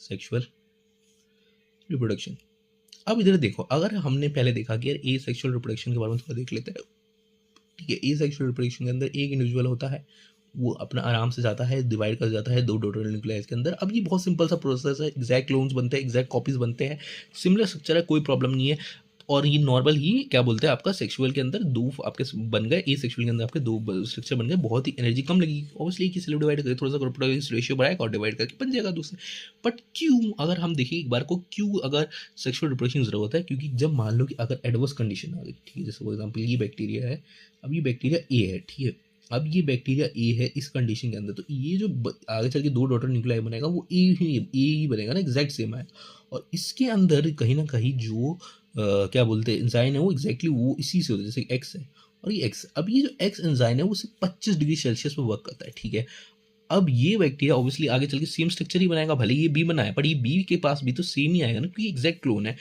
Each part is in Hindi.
Sexual reproduction. अब इधर देखो, अगर हमने पहले देखा कि यार ए सेक्सुअल रिप्रोडक्शन के बारे में थोड़ा देख लेते हैं, ठीक है। ए सेक्सुअल रिप्रोडक्शन के अंदर एक इंडिविजुअल होता है, वो अपना आराम से जाता है, डिवाइड कर जाता है दो डॉटर न्यूक्लियस के अंदर। अब ये बहुत सिंपल सा प्रोसेस है, एग्जैक्ट क्लोन्स बनते हैं, एग्जैक्ट कॉपीज बनते हैं, सिमिलर स्ट्रक्चर है, कोई प्रॉब्लम नहीं है। और ये नॉर्मल ही क्या बोलते हैं, आपका सेक्सुअल के अंदर दो आपके बन गए, ए सेक्सुअल के अंदर आपके दो स्ट्रक्चर बन गए, बहुत ही एनर्जी कम लगेगी ऑब्वियसली, कि सेल्फ डिवाइड करके थोड़ा सा रिप्रोडक्टिव रेशियो बढ़ाएगा और डिवाइड करके बन जाएगा दूसरे। बट क्यों, अगर हम देखें एक बार को, क्यों अगर सेक्सुअल रिप्रोडक्शन जरूरत है, क्योंकि जब मान लो कि अगर एडवर्स कंडीशन आ गई, ठीक है, जैसे फॉर एग्जाम्पल ये बैक्टीरिया है, अब ये बैक्टीरिया ए है, ठीक है, अब ये बैक्टीरिया ए है इस कंडीशन के अंदर, तो ये जो आगे चल के दो डॉटर न्यूक्लियाई बनेगा वो ए ही बनेगा ना, एग्जैक्ट सेम है। और इसके अंदर कहीं ना कहीं जो क्या बोलते हैं एंजाइम है, वो एग्जैक्टली वो इसी से होता है, जैसे एक्स है और ये एक्स। अब ये जो एक्स एंजाइम है वो सिर्फ 25 डिग्री सेल्सियस पर वर्क करता है, ठीक है। अब ये बैक्टीरिया ऑब्वियसली आगे चल के सेम स्ट्रक्चर ही बनाएगा, भले ये बी बनाए, पर ये बी के पास भी तो सेम ही आएगा ना, क्योंकि एग्जैक्ट क्लोन है।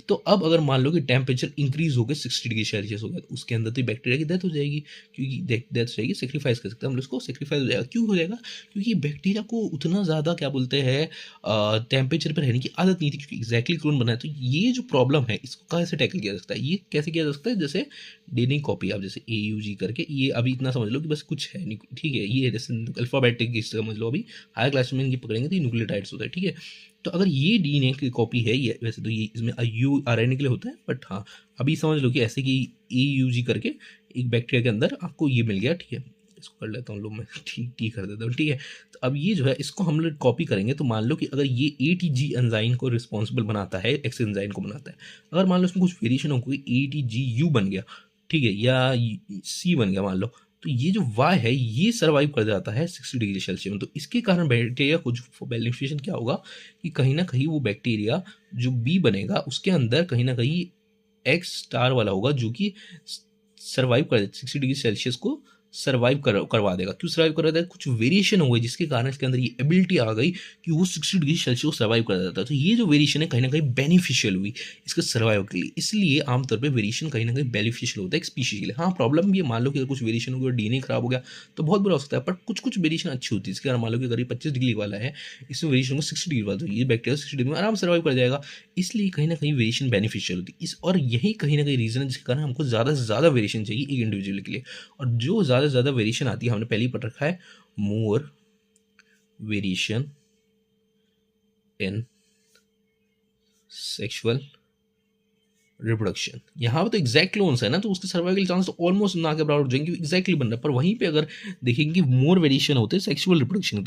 तो अब अगर मान लो कि टेम्परेचर इंक्रीज हो गया 60 डिग्री सेल्सियस हो गया, तो उसके अंदर तो बैक्टीरिया की डेथ हो जाएगी, क्योंकि डेथ हो जाएगी, सेक्रीफाइस कर सकते हैं हम लोग उसको, सेक्रीफाइस हो जाएगा। क्यों हो जाएगा, क्योंकि बैक्टीरिया को उतना ज़्यादा क्या बोलते हैं टेम्परेचर पर रहने की आदत नहीं थी, क्योंकि एग्जैक्टली क्लोन बना है। तो ये जो प्रॉब्लम है इसको कैसे टैकल किया जा सकता है, ये कैसे किया जा सकता है, जैसे डीएनए कॉपी, आप जैसे AUG करके, ये अभी इतना समझ लो कि बस कुछ है नहीं, ठीक है, ये जैसे अल्फ़ाबेटिक समझ लो, अभी हायर क्लास में ये पकड़ेंगे तो ये न्यूक्लियोटाइड्स होता है, ठीक है। तो अगर ये डीएनए की कॉपी है, ये वैसे तो ये इसमें RNA के लिए होता है, बट हाँ अभी समझ लो कि ऐसे कि AUG करके एक बैक्टीरिया के अंदर आपको ये मिल गया, ठीक है। इसको कर लेता हूँ, लो मैं ठीक कर देता हूँ, ठीक है। तो अब ये जो है इसको हम लोग कॉपी करेंगे, तो मान लो कि अगर ये ATG एंजाइम को रिस्पॉन्सिबल बनाता है, एक्स एंजाइम को बनाता है, अगर मान लो इसमें कुछ वेरिएशन हो गई, ATGU बन गया, ठीक है, या C बन गया मान लो, तो ये जो Y है ये सर्वाइव कर जाता है 60 डिग्री सेल्सियस में। तो इसके कारण बैक्टीरिया को जो बेनिफिशिएशन क्या होगा कि कहीं ना कहीं वो बैक्टीरिया जो B बनेगा उसके अंदर कहीं ना कहीं X स्टार वाला होगा, जो कि सर्वाइव कर 60 डिग्री सेल्सियस को सर्वाइव करवा देगा। क्यों सर्वाइव करवा देगा, कुछ वेरिएशन हो गई जिसके कारण इसके अंदर ये एबिलिटी आ गई कि वो 60 डिग्री सेल्सियस को सर्वाइव कर देता है। तो ये जो वेरिएशन है कहीं ना कहीं बेनिफिशियल हुई इसके सर्वाइव के लिए, इसलिए आमतौर पे वेरिएशन कहीं ना कहीं बेनिफिशियल होता है एक स्पीशीज के लिए। हाँ प्रॉब्लम ये, मान लो कि अगर कुछ वेरिएशन हो गया, डीएनए खराब हो गया तो बहुत बुरा हो सकता है, पर कुछ कुछ वेरिएशन अच्छी होती है। इसके कारण मान लो कि अगर ये 25 डिग्री वाला है, इसमें वेरिएशन को 60 डिग्री वाला, तो ये बैक्टीरिया 60 डिग्री में आराम से सर्वाइव कर जाएगा, इसलिए कहीं ना कहीं वेरिएशन बेनिफिशियल होती है इस। और यही कहीं ना कहीं रीजन है जिसके कारण हमको ज़्यादा से ज़्यादा वेरिएशन चाहिए एक इंडिविजुअल के लिए। और जो ज़्यादा से ज़्यादा वेरिएशन आती है, हमने पहले ही पढ़ रखा है, मोर वेरिएशन इन सेक्सुअल रिप्रोडक्शन। यहाँ पे तो एग्जैक्ट क्लोन्स है ना, तो उसके सर्वाइवल चांस तो ऑलमोस्ट ना के बराबर हो जाएंगे, एग्जैक्टली बन रहा है। पर वहीं पे अगर देखेंगे मोर वेरिएशन होते हैं सेक्सुअल रिप्रोडक्शन